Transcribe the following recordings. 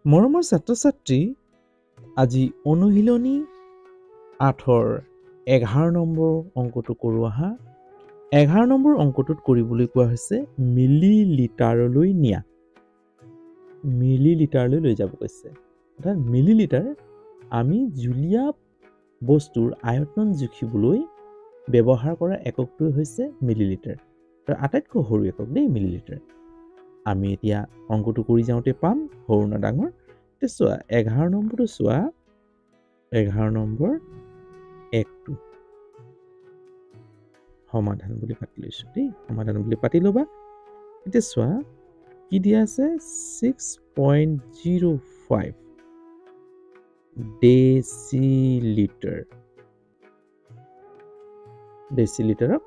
মৰমৰ ছাত্ৰ-ছাত্ৰী, আজি অনুশীলনী ৮ৰ 11 নম্বৰ অংকটো কৰোঁ আহা। 11 নম্বৰ অংকটোত কৰিবলৈ কোৱা হৈছে মিলিলিটাৰলৈ নিয়া। মিলিলিটাৰলৈ লৈ যাব কৈছে। অৰ্থাৎ মিলিলিটাৰ আমি জুলীয়া বস্তুৰ আয়তন জুখিবলৈ ব্যৱহাৰ কৰা এককটো হৈছে মিলিলিটাৰ। তাৰ আটাইতকৈ সৰু একক দেই মিলিলিটাৰ। আমি এতিয়া অংকটো কৰি যাওঁতে পাম সৰু না ডাঙৰ। এতিয়া চোৱা 11 নম্বৰটো চোৱা 11 নম্বৰ একটো সমাধান বুলি পাতি লৈছোঁ দেই। সমাধান বুলি পাতি ল'বা। এতিয়া চোৱা কি দিয়া আছে 6.05 ডেচিলিটাৰ। ডেচিলিটাৰক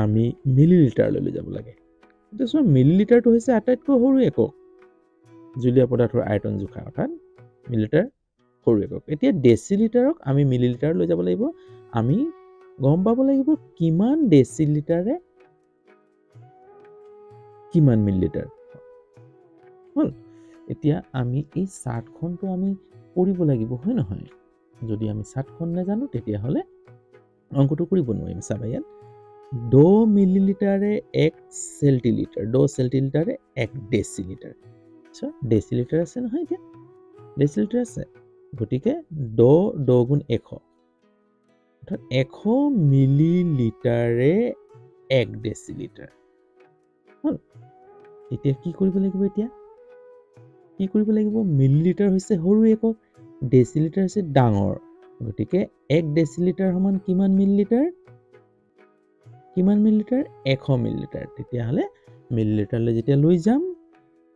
আমি মিলিলিটাৰলৈ লৈ যাব লাগে। এতিয়া চোৱা মিলিলিটাৰটো হৈছে আটাইতকৈ সৰু একক জুলীয়া পদাৰ্থৰ আয়তন জোখা, অৰ্থাৎ মিলিলিটাৰ সৰু একক। এতিয়া ডেচিলিটাৰক আমি মিলিলিটাৰ লৈ যাব লাগিব। আমি গম পাব লাগিব কিমান ডেচিলিটাৰে কিমান মিলিলিটাৰ হ'ল। এতিয়া আমি এই চাৰ্টখনটো আমি কৰিব লাগিব, হয় নহয়? যদি আমি চাৰ্টখন নাজানো তেতিয়াহ'লে অংকটো কৰিব নোৱাৰিম। চাবা ইয়াত 10 মিলিলিটাৰে 1 চেণ্টিলিটাৰ, 10 চেণ্টিলিটাৰে 1 ডেচিলিটাৰ। চোৱা ডেচিলিটাৰ আছে নহয়, এতিয়া ডেচিলিটাৰ আছে, গতিকে 10 গুণ 100, অৰ্থাৎ 100 মিলিলিটাৰে 1 ডেচিলিটাৰ হ'ল। এতিয়া কি কৰিব লাগিব? কি কৰিব লাগিব? মিলিলিটাৰ হৈছে সৰু একক, ডেচিলিটাৰ হৈছে ডাঙৰ, গতিকে 1 ডেচিলিটাৰ সমান কিমান মিলিলিটাৰ? কিমান মিলিলিটাৰ? 100 মিলিলিটাৰ। তেতিয়াহ'লে মিলিলিটাৰলৈ যেতিয়া লৈ যাম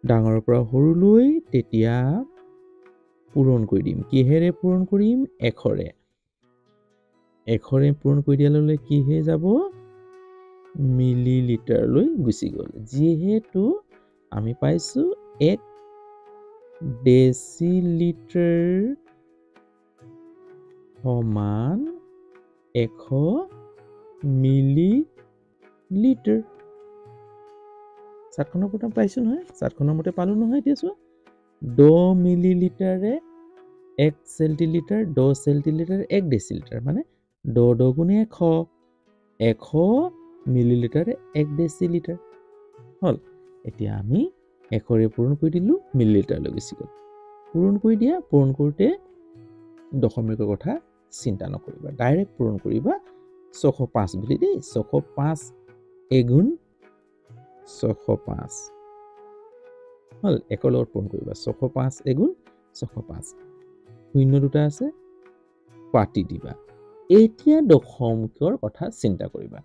ডাঙৰৰ পৰা সৰুলৈ, তেতিয়া পূৰণ কৰি দিম। কিহেৰে পূৰণ কৰিম? 100ৰে। 100ৰে পূৰণ কৰি দিয়ালৈ কি হৈ যাব? মিলিলিটাৰলৈ গুচি গ'ল। যিহেতু আমি পাইছোঁ 1 ডেচিলিটাৰ সমান 100 মিলিলিটাৰ। চাৰ্টখনৰ মতে পাইছোঁ নহয়? চাৰ্টখনৰ মতে পালোঁ নহয়? এতিয়া চোৱা 10 মিলিলিটাৰে 1 চেণ্টিলিটাৰ, 10 চেণ্টিলিটাৰ 1 ডেচিলিটাৰ, মানে 10 গুণ 100, 100 মিলিলিটাৰে 1 ডেচিলিটাৰ হ'ল। এতিয়া আমি 100ৰে পূৰণ কৰি দিলোঁ, মিলিলিটাৰলৈ গুচি গ'ল। পূৰণ কৰি দিয়া, পূৰণ কৰোঁতে দশমিকৰ কথা চিন্তা নকৰিবা, ডাইৰেক্ট পূৰণ কৰিবা 605 বুলি দেই। 605 এগুণ 605 হ'ল। 1ৰ লগত পূৰণ কৰিবা, 605 এগুণ 605। শূন্য দুটা আছে, পাতি দিবা। এতিয়া দশমিকৰ কথা চিন্তা কৰিবা।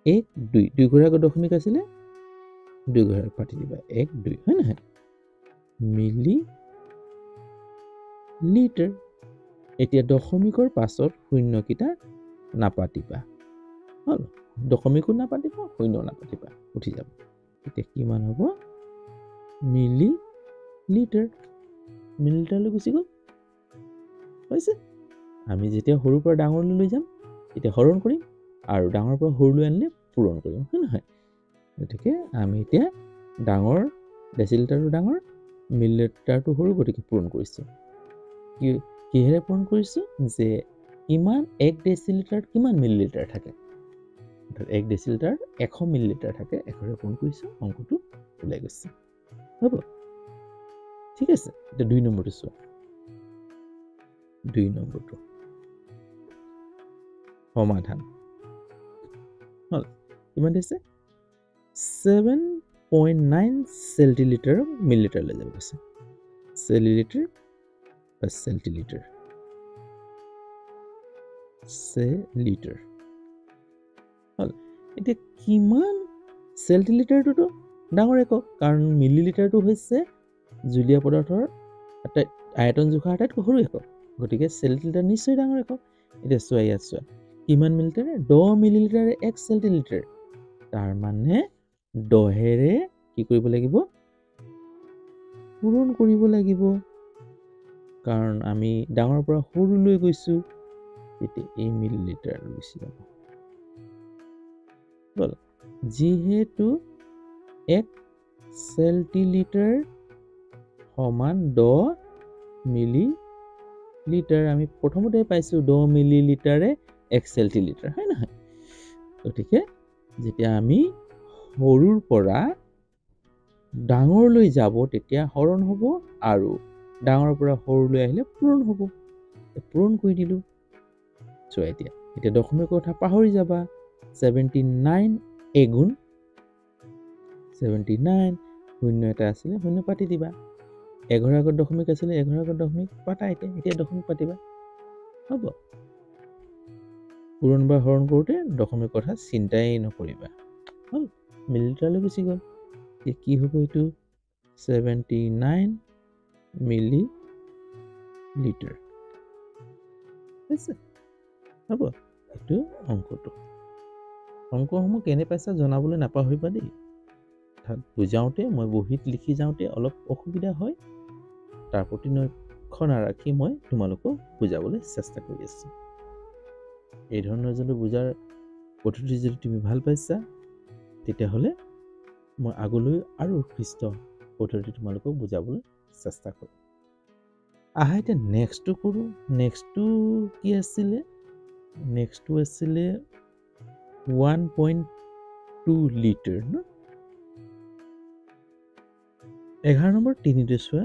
1 2 2 ঘৰৰ আগত দশমিক আছিলে, 2 ঘৰৰ আগত পাতি দিবা, 1 2, হয় নহয়? মিলি লিটাৰ। এতিয়া দশমিকৰ পাছত শূন্যকেইটা নাপাতিবা হ'ল। দশমিকো নাপাতিবা, শূন্য নাপাতিবা, উঠি যাব। এতিয়া কিমান হ'ব? মিলি লিটাৰ। মিলিলিটাৰলৈ গুচি গ'ল হৈছে। আমি যেতিয়া সৰুৰ পৰা ডাঙৰলৈ লৈ যাম তেতিয়া হৰণ কৰিম, আৰু ডাঙৰৰ পৰা সৰুলৈ আনিলে পূৰণ কৰিম, হয় নহয়? গতিকে আমি এতিয়া ডাঙৰ ডেচিলিটাৰটো ডাঙৰ, মিলিলিটাৰটো সৰু, গতিকে পূৰণ কৰিছোঁ। কিহেৰে পূৰণ কৰিছোঁ? যে কিমান 1 ডেচিলিটাৰত কিমান মিলিলিটাৰ থাকে, অৰ্থাৎ 1 ডেচিলিটাৰ 100 মিলিলিটাৰ থাকে। 100ৰে পূৰণ কৰিছোঁ, অংকটো ওলাই গৈছে। হ'ব, ঠিক আছে। এতিয়া 2 নম্বৰটো চোৱা। 2 নম্বৰটো সমাধান হ'ল। কিমান দিছে? 7.9 চেণ্টিলিটাৰ মিলিলিটাৰ লৈ যাব কৈছে। চেণ্টিলিটাৰ বা চেণ্টিলিটাৰ, চেণ্টিলিটাৰ হ'ল। এতিয়া কিমান? চেণ্টিলিটাৰটোতো ডাঙৰ একক, কাৰণ মিলিলিটাৰটো হৈছে জুলীয়া পদাৰ্থৰ আয়তন জোখা আটাইতকৈ সৰু একক, গতিকে চেণ্টিলিটাৰ নিশ্চয় ডাঙৰ একক। এতিয়া চোৱা ইয়াত চোৱা কিমান মিলিলিটাৰ? 10 মিলিলিটাৰে 1 চেণ্টিলিটাৰ, তাৰ মানে 10ৰে কি কৰিব লাগিব? পূৰণ কৰিব লাগিব, কাৰণ আমি ডাঙৰৰ পৰা সৰুলৈ গৈছোঁ। তেতিয়া এই মিলিলিটাৰ গুচি যাব। যিহেতু 1 চেণ্টিলিটাৰ সমান 10 মিলি লিটাৰ আমি প্ৰথমতে পাইছোঁ 10 মিলি লিটাৰে 1 চেণ্টিলিটাৰ হয় নহয় গতিকে যেতিয়া আমি সৰুৰ পৰা ডাঙৰলৈ যাব তেতিয়া হৰণ হ'ব আৰু ডাঙৰৰ পৰা সৰুলৈ আহিলে পূৰণ হ'ব পূৰণ কৰি দিলোঁ চ' এতিয়া দশমিকৰ কথা পাহৰি যাবা 79 এগুণ 79 শূন্য এটা আছিলে শূন্য পাতি দিবা 11 আগত দশমিক আছিলে 11 আগত দশমিক পাতা এতিয়া দশমিক পাতিবা হ'ব পূৰণ বা হৰণ কৰোঁতে দশমিক কথা চিন্তাই নকৰিবা হ'ল মিলিলিটাৰলৈ গুচি গ'ল কি হ'ব এইটো 79 মিলি লিটাৰ হ'ব এইটো অংকটো অংকসমূহ কেনে পাইছা জনাবলৈ নাপাহৰিবা দেই বুজাওঁতে মই বহীত লিখি যাওঁতে অলপ অসুবিধা হয় তাৰ প্ৰতি লক্ষ্য নাৰাখি মই তোমালোকক বুজাবলৈ চেষ্টা কৰি আছোঁ এই ধৰণৰ যদি বুজাৰ পদ্ধতি যদি তুমি ভাল পাইছা তেতিয়াহ'লে মই আগলৈ আৰু উৎকৃষ্ট পদ্ধতি তোমালোকক বুজাবলৈ চেষ্টা কৰিম আহা এতিয়া নেক্সটটো কৰোঁ নেক্সটটো কি আছিলে নেক্সটটো আছিলে 1.2 লিটাৰ ন 11 নম্বৰ 3 চোৱা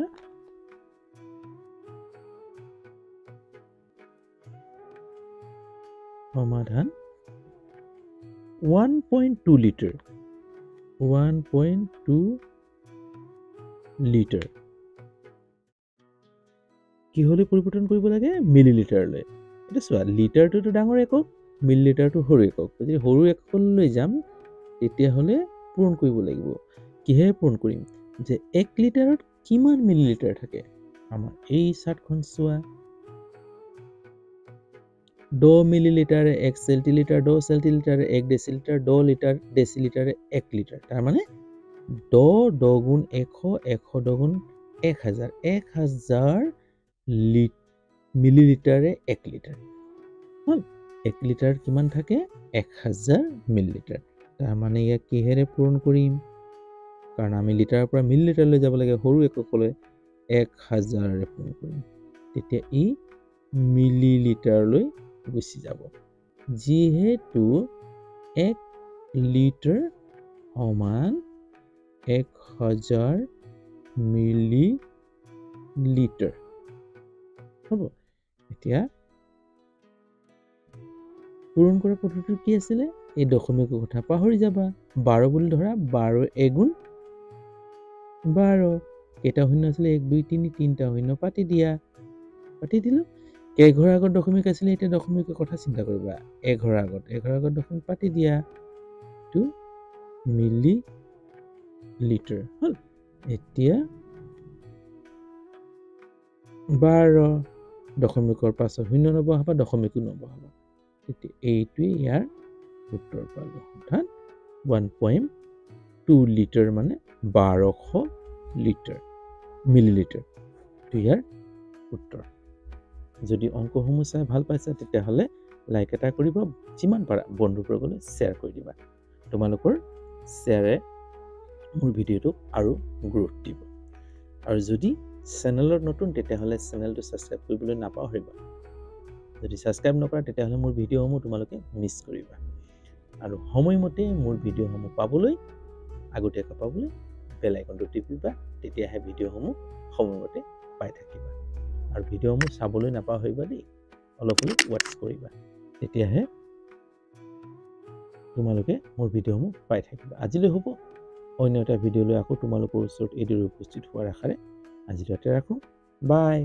সমাধান 1.2 লিটাৰ 1.2 লিটাৰ কিহলৈ পৰিৱৰ্তন কৰিব লাগে মিলিলিটাৰলৈ এতিয়া চোৱা লিটাৰটোতো ডাঙৰ একক মিলিলিটাৰটো সৰু একক যদি সৰু এককলৈ যাম তেতিয়াহ'লে পূৰণ কৰিব লাগিব কিহেৰে পূৰণ কৰিম যে 1 লিটাৰত কিমান মিলিলিটাৰ থাকে আমাৰ এই চাৰ্টখন চোৱা 10 মিলিলিটাৰে 1 চেণ্টিলিটাৰ 10 চেণ্টিলিটাৰে 1 ডেচিলিটাৰ 10 লিটাৰ ডেচিলিটাৰে 1 লিটাৰ তাৰ মানে 10 গুণ 100 100 গুণ 1000 1000 মিলিলিটাৰে 1 লিটাৰ হ'ল 1 লিটাৰ কিমান থাকে 1000 মিলিলিটাৰ তাৰ মানে ইয়াক কিহেৰে পূৰণ কৰিম কাৰণ আমি লিটাৰৰ পৰা মিলিলিটাৰলৈ যাব লাগে সৰু এককলৈ 1000ৰে পূৰণ কৰিম তেতিয়া ই মিলিলিটাৰলৈ গুচি যাব যিহেতু 1 লিটাৰ সমান 1000 মিলিলিটাৰ হ'ব এতিয়া পূৰণ কৰা পদ্ধতি কি আছিলে এই দশমিকৰ কথা পাহৰি যাবা 12 বুলি ধৰা 12 এগুণ 12 কেইটা শূন্য আছিলে 1 2 3 তিনিটা শূন্য পাতি দিলোঁ কেইঘৰ আগত দশমিক আছিলে এতিয়া দশমিকৰ কথা চিন্তা কৰিবা 11 আগত দশমিক পাতি দিয়া এইটো মিলি লিটাৰ হ'ল এতিয়া 12 দশমিকৰ পাছত শূন্য নবহাবা দশমিকো নবহাবা তেতিয়া এইটোৱে ইয়াৰ উত্তৰ পালোঁ অৰ্থাৎ 1.2 লিটাৰ মানে 1200 লিটাৰ মিলিলিটাৰ এইটো ইয়াৰ উত্তৰ যদি অংকসমূহ চাই ভাল পাইছা তেতিয়াহ'লে লাইক এটা কৰিবা যিমান পাৰা বন্ধুবৰ্গলৈ শ্বেয়াৰ কৰি দিবা তোমালোকৰ শ্বেয়াৰে মোৰ ভিডিঅ'টোক আৰু গ্ৰোথ দিব আৰু যদি চেনেলত নতুন তেতিয়াহ'লে চেনেলটো ছাবস্ক্ৰাইব কৰিবলৈ নাপাহৰিবা যদি ছাবস্ক্ৰাইব নকৰা তেতিয়াহ'লে মোৰ ভিডিঅ'সমূহ তোমালোকে মিছ কৰিবা আৰু সময়মতে মোৰ ভিডিঅ'সমূহ পাবলৈ আগতীয়াকৈ পাবলৈ বেল আইকনটো টিপিবা তেতিয়াহে ভিডিঅ'সমূহ সময়মতে পাই থাকিবা আৰু ভিডিঅ'সমূহ চাবলৈ নাপাহৰিবা দেই অলপ ৱাটচ কৰিবা তেতিয়াহে তোমালোকে মোৰ ভিডিঅ'সমূহ পাই থাকিবা আজিলৈ হ'ব অন্য এটা ভিডিঅ'লৈ আকৌ তোমালোকৰ ওচৰত এইদৰে উপস্থিত হোৱাৰ আশাৰে আজিলৈ ৰাখোঁ বাই